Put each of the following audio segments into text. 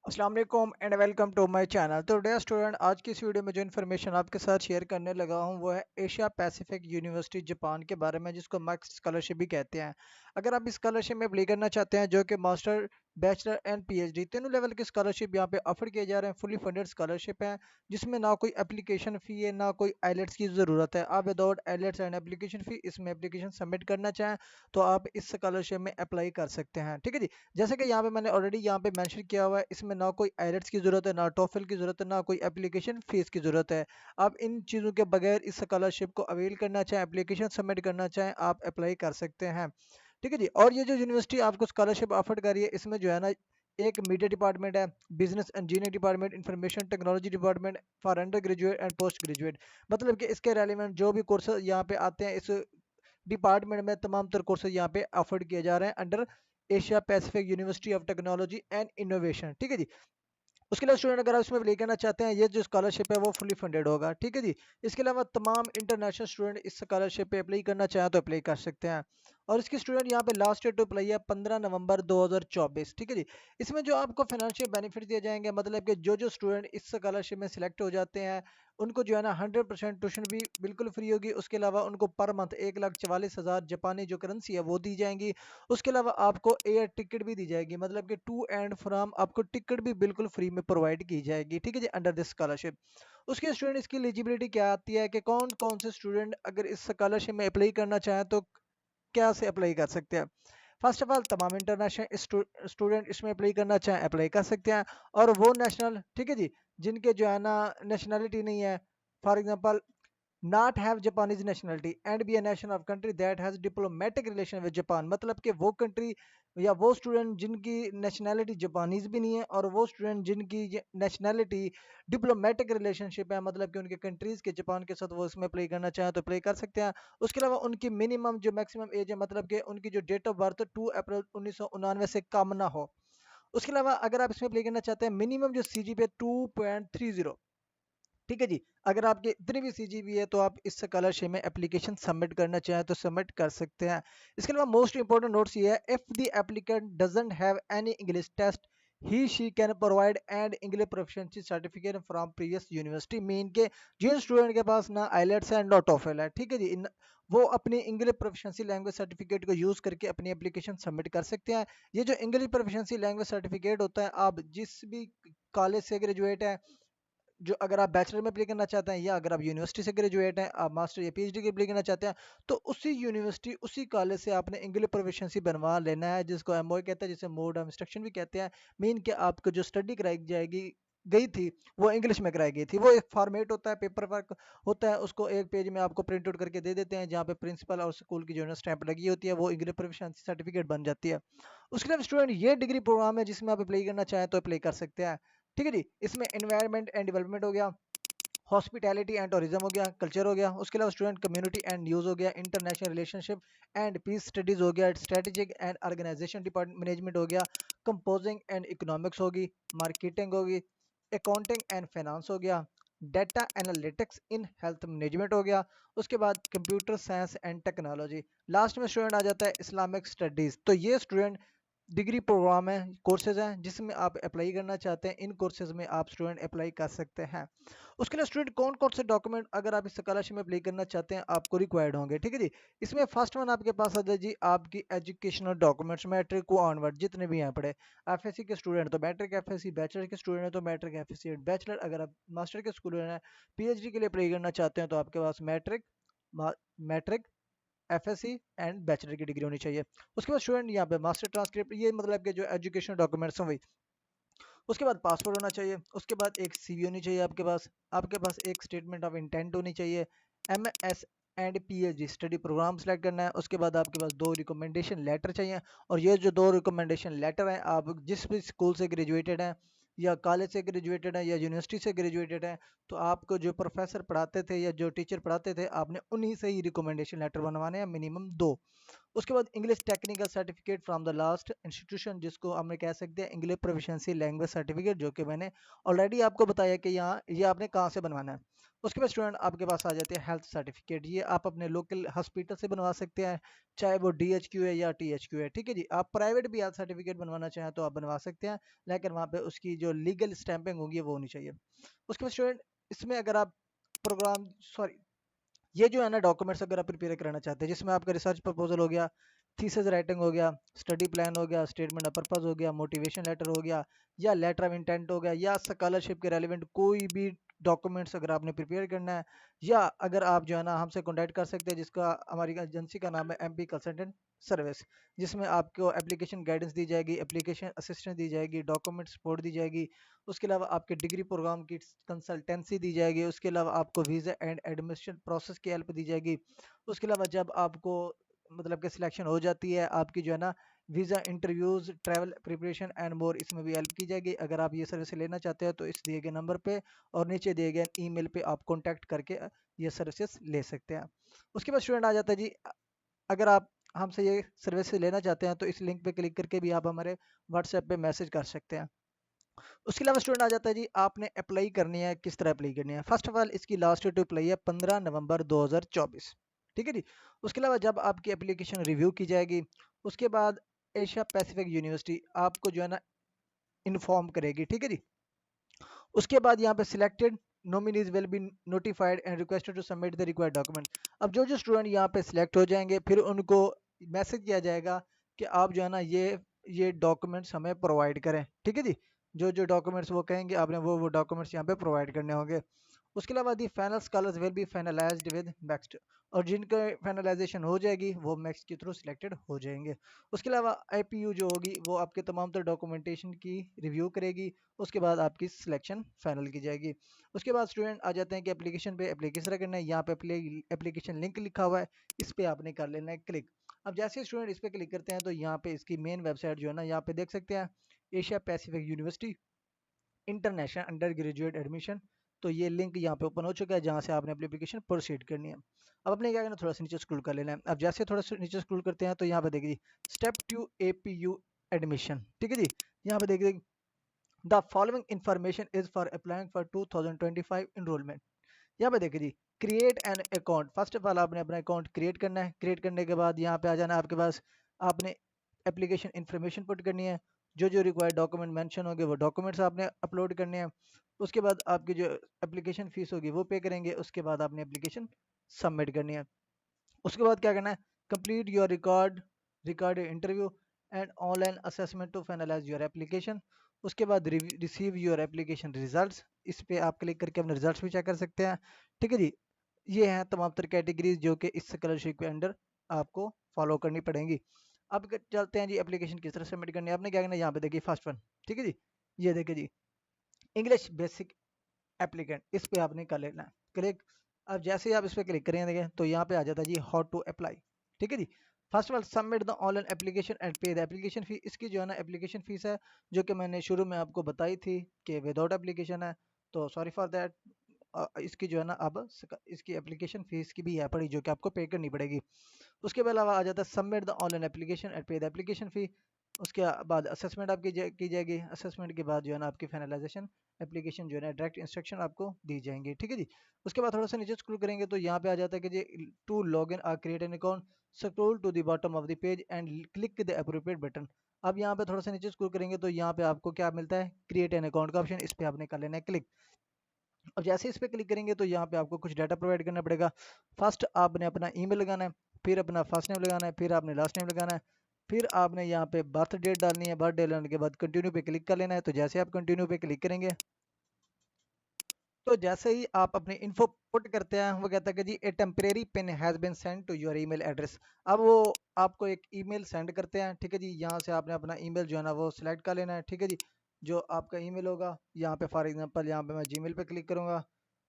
अस्सलाम वालेकुम and welcome to my channel. तो डियर स्टूडेंट, आज की इस वीडियो में जो इन्फॉर्मेशन आपके साथ शेयर करने लगा हूं वो है एशिया पैसिफिक यूनिवर्सिटी जापान के बारे में, जिसको मैक्स स्कॉलरशिप भी कहते हैं। अगर आप इस स्कॉलरशिप में अप्लाई करना चाहते हैं, जो कि मास्टर, बैचलर एंड पीएचडी तीनों लेवल की स्कॉलरशिप यहाँ पे ऑफर किए जा रहे हैं। फुली फंडेड स्कॉलरशिप है जिसमें ना कोई एप्लीकेशन फ़ी है ना कोई आइलेट्स की ज़रूरत है। आप without IELTS and application fee इसमें एप्लीकेशन सबमिट करना चाहें तो आप इस स्कॉलरशिप में अप्लाई कर सकते हैं। ठीक है जी। जैसे कि यहाँ पे मैंने ऑलरेडी यहाँ पे मेंशन किया हुआ है, इसमें ना कोई आइलेट्स की ज़रूरत है, ना टोफल की ज़रूरत है, ना कोई एप्लीकेशन फ़ीस की ज़रूरत है। आप इन चीज़ों के बगैर इस स्कॉलरशिप को अवेल करना चाहें, एप्लीकेशन सबमिट करना चाहें, आप अप्लाई कर सकते हैं। ठीक है जी। और ये जो यूनिवर्सिटी आपको स्कॉलरशिप ऑफर कर रही है, इसमें जो है ना, एक मीडिया डिपार्टमेंट है, business engineering department, information technology department for under graduate and post graduate. मतलब कि इसके रेलिवेंट जो भी कोर्स यहाँ पे आते हैं, इस डिपार्टमेंट में तमाम तर कोर्सेज यहाँ पे ऑफर किए जा रहे हैं under Asia Pacific university of technology and innovation. ठीक है जी। उसके अलावा स्टूडेंट, अगर आप इसमें अप्लाई करना चाहते हैं, ये जो स्कॉलरशिप है वो फुली फंडेड होगा। ठीक है जी। इसके अलावा तमाम इंटरनेशनल स्टूडेंट इस स्कॉलरशिप पे अप्लाई करना चाहें तो अप्लाई कर सकते हैं। और इसकी स्टूडेंट यहाँ पे लास्ट डेट टू अप्लाई है 15 नवंबर 2024। ठीक है जी। इसमें जो आपको फाइनेंशियल बेनिफिट दिए जाएंगे, मतलब कि जो स्टूडेंट इस स्कॉलरशिप में सिलेक्ट हो जाते हैं, उनको जो है ना 100% ट्यूशन भी बिल्कुल फ्री होगी। उसके अलावा उनको पर मंथ 1,44,000 जापानी जो करेंसी है वो दी जाएंगी। उसके अलावा आपको एयर टिकट भी दी जाएगी, मतलब कि टू एंड फ्रॉम आपको टिकट भी बिल्कुल फ्री में प्रोवाइड की जाएगी। ठीक है जी, अंडर दिस स्कॉलरशिप। उसके स्टूडेंट, इसकी एलिजिबिलिटी क्या आती है कि कौन कौन से स्टूडेंट अगर इस स्कॉलरशिप में अप्लाई करना चाहें तो क्या से अप्लाई कर सकते हैं। फर्स्ट ऑफ ऑल, तमाम इंटरनेशनल स्टूडेंट इसमें अप्लाई करना चाहें अप्लाई कर सकते हैं। और वो नेशनल, ठीक है जी, जिनके जो है ना नेशनलिटी नहीं है, for example not have Japanese nationality and be a nation of country that has diplomatic relation with Japan। मतलब कि वो कंट्री या वो स्टूडेंट जिनकी नेशनैलिटी जापानीज भी नहीं है और वो स्टूडेंट जिनकी नेशनैलिटी डिप्लोमेटिक रिलेशनशिप है, मतलब कि उनके कंट्रीज के जापान के साथ, वो इसमें अप्लाई करना चाहें तो अप्लाई कर सकते हैं। उसके अलावा उनकी मिनिमम जो मैक्सिमम एज है, मतलब कि उनकी जो डेट ऑफ बर्थ 2 अप्रैल 1999 से कम ना हो। उसके अलावा अगर आप इसमें अप्लाई करना चाहते हैं, मिनिमम जो सी जी पी 2.30। ठीक है जी। अगर आपके इतनी भी सीजीपी है तो आप इस स्कॉलरशिप में एप्लीकेशन सबमिट करना चाहें तो सबमिट कर सकते हैं। इसके अलावा मोस्ट इंपॉर्टेंट नोट्स ये है, if the applicant doesn't have any English test he she can provide and English proficiency certificate from previous university. Mean के जिन स्टूडेंट के पास ना आइलेट्स है ना टोफल है, ठीक है जी, वो अपनी इंग्लिश प्रोफिशिएंसी लैंग्वेज सर्टिफिकेट को यूज करके अपनी एप्लीकेशन सबमिट कर सकते हैं। ये जो इंग्लिश प्रोफिशिएंसी लैंग्वेज सर्टिफिकेट होता है, आप जिस भी कॉलेज से ग्रेजुएट है, जो अगर आप बैचलर में अप्लाई करना चाहते हैं, या अगर आप यूनिवर्सिटी से ग्रेजुएट हैं, आप मास्टर या पीएचडी के अप्लाई करना चाहते हैं, तो उसी यूनिवर्सिटी उसी कॉलेज से आपने इंग्लिश प्रोफिशिएंसी बनवा लेना है, जिसको एमओए कहते हैं, जिसे मोड ऑफ इंस्ट्रक्शन भी कहते हैं। मीन कि आपको जो स्टडी कराई जाएगी गई थी वो इंग्लिश में कराई गई थी। वो एक फॉर्मेट होता है, पेपर वर्क होता है, उसको एक पेज में आपको प्रिंट आउट करके दे देते हैं, जहाँ पे प्रिंसिपल और स्कूल की जो स्टैंप लगी होती है, वो इंग्लिश प्रोफिशिएंसी सर्टिफिकेट बन जाती है। उसके लिए स्टूडेंट, ये डिग्री प्रोग्राम है जिसमें आप अप्लाई करना चाहें तो अप्लाई कर सकते हैं। ठीक है जी। इसमें एनवायरनमेंट एंड डेवलपमेंट हो गया, हॉस्पिटैलिटी एंड टूरिज्म हो गया, कल्चर हो गया, उसके अलावा स्टूडेंट कम्युनिटी एंड न्यूज़ हो गया, international relationship and peace studies हो गया, strategic and organisation department management हो गया, कंपोजिंग एंड इकोनॉमिक्स होगी, मार्केटिंग होगी, अकाउंटिंग एंड फाइनेंस हो गया, data analytics in health management हो गया। उसके बाद computer science and technology. Last में स्टूडेंट आ जाता है इस्लामिक स्टडीज़। तो ये स्टूडेंट डिग्री प्रोग्राम है, कोर्सेज हैं जिसमें आप अप्लाई करना चाहते हैं। इन कोर्सेज में आप स्टूडेंट अप्लाई कर सकते हैं। उसके लिए स्टूडेंट कौन कौन से डॉक्यूमेंट अगर आप इस स्कॉलरशिप में अप्लाई करना चाहते हैं आपको रिक्वायर्ड होंगे। ठीक है जी। इसमें फर्स्ट वन आपके पास आ जाए जी, आपकी एजुकेशनल डॉक्यूमेंट्स, मैट्रिक को ऑनवर्ड जितने भी यहाँ पढ़े। एफएससी के स्टूडेंट तो मैट्रिक एफएससी, बैचलर के स्टूडेंट है तो मैट्रिक एफएससी बैचलर। अगर आप मास्टर के स्टूडेंट हैं, पीएचडी के लिए अप्लाई करना चाहते हैं, तो आपके पास matric, matric, FSC and bachelor की डिग्री होनी चाहिए। उसके बाद स्टूडेंट यहाँ पे मास्टर ट्रांसक्रिप्ट, ये मतलब के जो एजुकेशनल डॉक्यूमेंट्स हैं वही। उसके बाद पासपोर्ट होना चाहिए। उसके बाद एक सीवी होनी चाहिए आपके पास एक स्टेटमेंट ऑफ इंटेंट होनी चाहिए। MS and PhD study programme select करना है। उसके बाद आपके पास 2 रिकमेंडेशन लेटर चाहिए। और ये जो 2 रिकमेंडेशन लेटर हैं, आप जिस भी स्कूल से ग्रेजुएटेड हैं, या कॉलेज से ग्रेजुएटेड हैं, या यूनिवर्सिटी से ग्रेजुएटेड हैं, तो आपको जो प्रोफेसर पढ़ाते थे या जो टीचर पढ़ाते थे, आपने उन्हीं से ही रिकमेंडेशन लेटर बनवाने हैं, मिनिमम 2। उसके बाद English technical certificate from the last institution, जिसको हमने कह सकते हैं इंग्लिश प्रोफिशिएंसी लैंग्वेज सर्टिफिकेट, जो कि मैंने ऑलरेडी आपको बताया कि यहाँ ये आपने कहाँ से बनवाना है। उसके बाद स्टूडेंट आपके पास आ जाते हैं हेल्थ सर्टिफिकेट। ये आप अपने लोकल हॉस्पिटल से बनवा सकते हैं, चाहे वो DHQ है या THQ है, ठीक है जी। आप प्राइवेट भी हेल्थ सर्टिफिकेट बनवाना चाहें तो आप बनवा सकते हैं, लेकिन वहाँ पे उसकी जो लीगल स्टैंपिंग होगी वो होनी चाहिए। उसके बाद स्टूडेंट इसमें अगर आप प्रोग्राम सॉरी ये जो है ना डॉक्यूमेंट्स अगर आप प्रिपेयर कराना चाहते हैं, जिसमें आपका रिसर्च प्रपोजल हो गया, थीसिस राइटिंग हो गया, स्टडी प्लान हो गया, स्टेटमेंट ऑफ पर्पस हो गया, मोटिवेशन लेटर हो गया, या लेटर ऑफ इंटेंट हो गया, या स्कॉलरशिप के रेलिवेंट कोई भी डॉक्यूमेंट्स अगर आपने प्रिपेयर करना है, या अगर आप जो है ना हमसे कॉन्टैक्ट कर सकते हैं, जिसका हमारी एजेंसी का नाम है MP कंसल्टेंट सर्विस, जिसमें आपको एप्लीकेशन गाइडेंस दी जाएगी, एप्लीकेशन असिस्टेंस दी जाएगी, डॉक्यूमेंट सपोर्ट दी जाएगी, उसके अलावा आपके डिग्री प्रोग्राम की कंसल्टेंसी दी जाएगी, उसके अलावा आपको वीज़ा एंड एडमिशन प्रोसेस की हेल्प दी जाएगी, उसके अलावा जब आपको मतलब कि सिलेक्शन हो जाती है आपकी जो है ना visa interviews travel preparation and more, इसमें भी हेल्प की जाएगी। अगर आप ये सर्विस लेना चाहते हैं तो इस दिए गए नंबर पे और नीचे दिए गए ईमेल पे आप कॉन्टैक्ट करके ये सर्विसेज ले सकते हैं। उसके बाद स्टूडेंट आ जाता है जी, अगर आप हमसे ये सर्विस लेना चाहते हैं तो इस लिंक पे क्लिक करके भी आप हमारे व्हाट्सएप पे मैसेज कर सकते हैं। उसके अलावा स्टूडेंट आ जाता है जी, आपने अप्लाई करनी है, किस तरह अप्लाई करनी है। फर्स्ट ऑफ ऑल इसकी लास्ट डेट टू अप्लाई है 15 नवंबर 2024, ठीक है जी। उसके अलावा जब आपकी एप्लीकेशन रिव्यू की जाएगी, उसके बाद एशिया पैसिफिक यूनिवर्सिटी आपको जो है ना इन्फॉर्म करेगी, ठीक है जी। उसके बाद यहाँ पे selected nominees will be notified and requested to submit the required document. अब जो जो स्टूडेंट यहाँ पे सिलेक्ट हो जाएंगे फिर उनको मैसेज किया जाएगा कि आप जो है ना ये डॉक्यूमेंट्स हमें प्रोवाइड करें, ठीक है जी। जो जो डॉक्यूमेंट्स वो कहेंगे आपने वो डॉक्यूमेंट्स यहाँ पे प्रोवाइड करने होंगे। उसके अलावा the final scholars will be finalised with next, और जिनका फाइनलाइजेशन हो जाएगी वो मैक्स के थ्रू सिलेक्टेड हो जाएंगे। उसके अलावा IPU जो होगी वो आपके तमाम तर डॉक्यूमेंटेशन की रिव्यू करेगी, उसके बाद आपकी सिलेक्शन फाइनल की जाएगी। उसके बाद स्टूडेंट आ जाते हैं कि एप्लीकेशन पे एप्लीकेशन करना है, यहाँ पे एप्लीकेशन लिंक लिखा हुआ है, इस पे आपने कर लेना है क्लिक। अब जैसे स्टूडेंट इस पे क्लिक करते हैं तो यहाँ पे इसकी मेन वेबसाइट जो है ना यहाँ पे देख सकते हैं, Asia Pacific university international under graduate admission. तो ये लिंक यहाँ पे ओपन हो चुका है जहाँ से आपने अपनी एप्लीकेशन प्रोसीड करनी है। अब अपने क्या करना है, थोड़ा सा नीचे स्क्रॉल कर लेना है। अब जैसे थोड़ा सा नीचे स्क्रॉल करते हैं तो यहाँ पे देखिए स्टेप 2 APU एडमिशन, ठीक है जी। यहाँ पे देखिए the following information is for applying for 2025 enrolment. यहाँ पे देखिए जी create an account, first of all आपने अपना अकाउंट क्रिएट करना है। क्रिएट करने के बाद यहाँ पे आ जाना है आपके पास, आपने एप्लीकेशन इन्फॉर्मेशन पुट करनी है, जो जो रिक्वायर्ड डॉक्यूमेंट मेंशन होंगे वो डॉक्यूमेंट्स आपने अपलोड करने हैं। उसके बाद आपकी जो एप्लीकेशन फीस होगी वो पे करेंगे, उसके बाद आपने एप्लीकेशन सबमिट करनी है। उसके बाद क्या करना है, complete your record interview and online assessment to finalise your application. उसके बाद रिसीव योर एप्लीकेशन रिजल्ट्स, इस पे आप क्लिक करके अपने रिजल्ट्स भी चेक कर सकते हैं, ठीक है जी। ये हैं तमाम तर कैटेगरीज जो कि इस स्कॉलरशिप के अंडर आपको फॉलो करनी पड़ेंगी। अब चलते हैं जी एप्लीकेशन किस तरह सबमिट करनी है। आपने क्या करना है, यहाँ पे देखिए फर्स्ट वन, ठीक है जी, ये देखिए जी इंग्लिश बेसिक एप्लीकेंट, इस पे आपने कर लेना है क्लिक। अब जैसे ही आप इस पे क्लिक करेंगे तो यहाँ पे आ जाता है जी हाउ टू अप्लाई, ठीक है जी। First of all submit the online application and pay the application fee. इसकी जो है ना एप्लीकेशन फीस है जो कि मैंने शुरू में आपको बताई थी कि विदाउट एप्लीकेशन है, तो सॉरी फॉर दैट। इसकी जो है ना अब इसकी एप्लीकेशन फीस की भी है पड़ी जो कि आपको पे करनी पड़ेगी। उसके अलावा आ जाता है submit the online application and pay the application फी। उसके बाद असेसमेंट आपकी की जाएगी, असेसमेंट के बाद जो है ना आपकी फाइनलाइजेशन एप्लीकेशन जो है ना डायरेक्ट इंस्ट्रक्शन आपको दी जाएंगी, ठीक है जी। उसके बाद थोड़ा सा नीचे स्क्रॉल करेंगे तो यहाँ पे आ जाता है कि जी to log in create an account, scroll to the bottom of the page and click the appropriate button. अब यहाँ पे थोड़ा सा नीचे स्क्रॉल करेंगे तो यहाँ पे आपको क्या मिलता है, क्रिएट एन अकाउंट का ऑप्शन, इस पे आपने कर लेना है क्लिक। अब जैसे इस पे क्लिक करेंगे तो यहाँ पे आपको कुछ डाटा प्रोवाइड करना पड़ेगा। फर्स्ट आपने अपना ईमेल लगाना है, फिर अपना फर्स्ट नेम लगाना है, फिर आपने लास्ट नेम लगाना है, फिर आपने यहाँ पे बर्थ डेट डालनी है। बर्थ डेट डालने के बाद कंटिन्यू पे क्लिक कर लेना है। तो जैसे आप कंटिन्यू पे क्लिक करेंगे तो जैसे ही आप अपनी इन्फो पुट करते हैं वो कहता है कि जी a temporary pin has been send to your email address. अब वो आपको एक ईमेल सेंड करते हैं, ठीक है जी। यहाँ से आपने अपना ईमेल जो है ना वो सिलेक्ट कर लेना है, ठीक है जी। जो आपका ईमेल होगा यहाँ पे फॉर एग्जांपल यहाँ पे मैं जीमेल पे क्लिक करूँगा।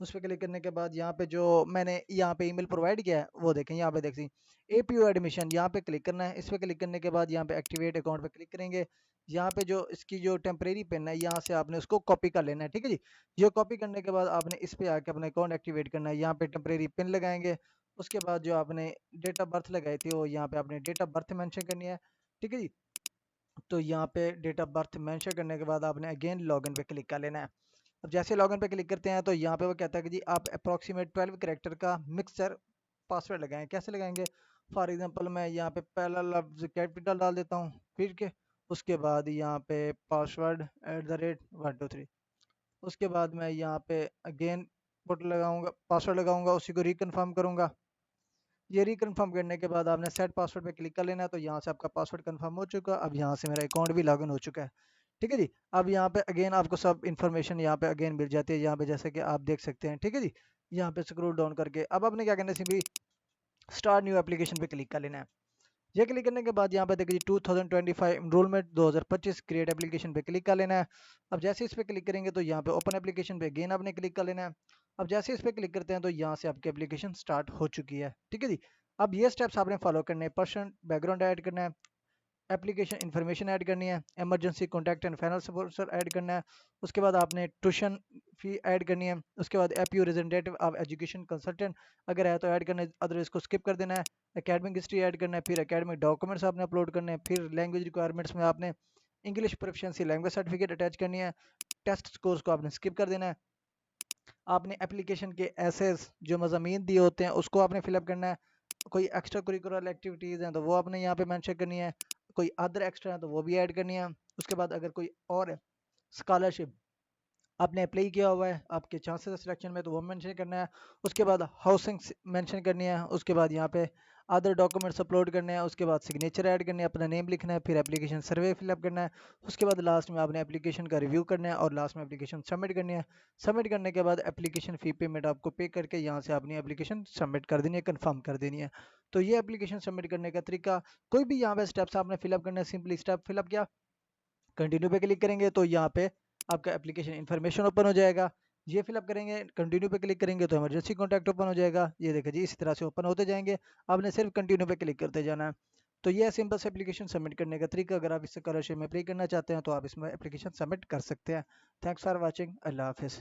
उस पर क्लिक करने के बाद यहाँ पे जो मैंने यहाँ पे ईमेल प्रोवाइड किया है वो देखें, यहाँ पे देखें APU एडमिशन, यहाँ पे क्लिक करना है। इस पर क्लिक करने के बाद यहाँ पे एक्टिवेट अकाउंट पे क्लिक करेंगे। यहाँ पे जो इसकी जो टेम्परेरी पिन है यहाँ से आपने उसको कॉपी कर लेना है, ठीक है जी। ये कॉपी करने के बाद आपने इस पे आके अपना अकाउंट एक्टिवेट करना है। यहाँ पे टेम्परेरी पिन लगाएंगे। उसके बाद जो आपने डेट ऑफ बर्थ लगाई थी वो यहाँ पे आपने डेट ऑफ बर्थ मेंशन करनी है, ठीक है जी। तो यहाँ पे डेट ऑफ बर्थ मेंशन करने के बाद आपने अगेन लॉगिन पे क्लिक कर लेना है। अब जैसे लॉगिन पे क्लिक करते हैं तो यहाँ पे वो कहता है कि जी आप अप्रॉक्सीमेट 12 कैरेक्टर का मिक्सचर पासवर्ड लगाएं। कैसे लगाएंगे? फॉर एग्जांपल मैं यहाँ पे पहला लफ्ज कैपिटल डाल देता हूँ, फिर के उसके बाद यहाँ पे पासवर्ड @123, उसके बाद मैं यहाँ पे अगेन पुट लगाऊंगा, पासवर्ड लगाऊंगा, उसी को रिकन्फर्म करूंगा। ये रिकन्फर्म करने के बाद आपने सेट पासवर्ड पे क्लिक कर लेना है, तो यहाँ से आपका पासवर्ड कंफर्म हो चुका। अब यहाँ से मेरा अकाउंट भी लॉगिन हो चुका है। ठीक है जी। अब यहाँ पे अगेन आपको सब इन्फॉर्मेशन यहाँ पे अगेन मिल जाती है, यहाँ पे जैसे कि आप देख सकते हैं। ठीक है जी। यहाँ पे स्क्रॉल डाउन करके अब आपने क्या करना है, सिंपली स्टार्ट न्यू एप्लीकेशन पे क्लिक कर लेना है। ये क्लिक करने के बाद यहाँ पे देखिए 2025 इनरोलमेंट 2025 क्रिएट एप्लीकेशन पे क्लिक कर लेना है। अब जैसे इस पे क्लिक करेंगे तो यहाँ पे ओपन एप्लीकेशन पे अगेन आपने क्लिक कर लेना है। अब जैसे इस पे क्लिक करते हैं तो यहाँ से आपकी एप्लीकेशन स्टार्ट हो चुकी है। ठीक है जी। अब ये स्टेप्स आपने फॉलो करने हैं। पर्सन बैकग्राउंड ऐड करना है, एप्लीकेशन इन्फॉर्मेशन ऐड करनी है, emergency contact and final support add करना है, उसके बाद आपने ट्यूशन फी ऐड करनी है, उसके बाद APU representative of education consultant अगर है तो ऐड करना है, अदरवाइज को स्किप कर देना है। एकेडमिक हिस्ट्री ऐड करना है, फिर एकेडमिक डॉक्यूमेंट्स आपने अपलोड करने हैं, फिर लैंग्वेज रिक्वायरमेंट्स में आपने English proficiency language certificate attach करनी है, टेस्ट स्कोर्स को आपने स्किप कर देना है। आपने एप्लीकेशन के एसेस जो मज़ामीन दिए होते हैं उसको आपने फिलअप करना है। कोई एक्स्ट्रा करिकुलर एक्टिविटीज़ हैं तो वो आपने यहाँ पे मेंशन करनी है, कोई अदर एक्स्ट्रा है तो वो भी ऐड करनी है। उसके बाद अगर कोई और स्कॉलरशिप आपने अप्लाई किया हुआ है आपके चांसेस सिलेक्शन में तो वो मेंशन करना है। उसके बाद हाउसिंग मेंशन करनी है। उसके बाद यहाँ पे अदर डॉक्यूमेंट्स अपलोड करने हैं। उसके बाद सिग्नेचर ऐड करने हैं, अपना नेम लिखना है, फिर एप्लीकेशन सर्वे फिलअप करना है। उसके बाद लास्ट में आपने एप्लीकेशन का रिव्यू करना है और लास्ट में एप्लीकेशन सबमिट करनी है। सबमिट करने के बाद एप्लीकेशन फ़ी पेमेंट आपको पे करके यहाँ से अपनी एप्लीकेशन सबमिट कर देनी है, कन्फर्म कर देनी है। तो ये एप्लीकेशन सबमिट करने का तरीका। कोई भी यहाँ पे स्टेप्स आपने फिलअप करना है, सिंपली स्टेप फिलअप किया, कंटिन्यू पे क्लिक करेंगे तो यहाँ पे आपका एप्लीकेशन इन्फॉर्मेशन ओपन हो जाएगा। ये फिलअप करेंगे, कंटिन्यू पे क्लिक करेंगे तो इमरजेंसी कॉन्टैक्ट ओपन हो जाएगा। ये देखिए जी इसी तरह से ओपन होते जाएंगे, आपने सिर्फ कंटिन्यू पे क्लिक करते जाना है। तो ये है सिंपल से एप्लीकेशन सबमिट करने का तरीका। अगर आप इस स्कॉलरशिप में अप्लाई करना चाहते हैं तो आप इसमें एप्लीकेशन सबमिट कर सकते हैं। Thanks for watching. अल्लाह हाफिज़।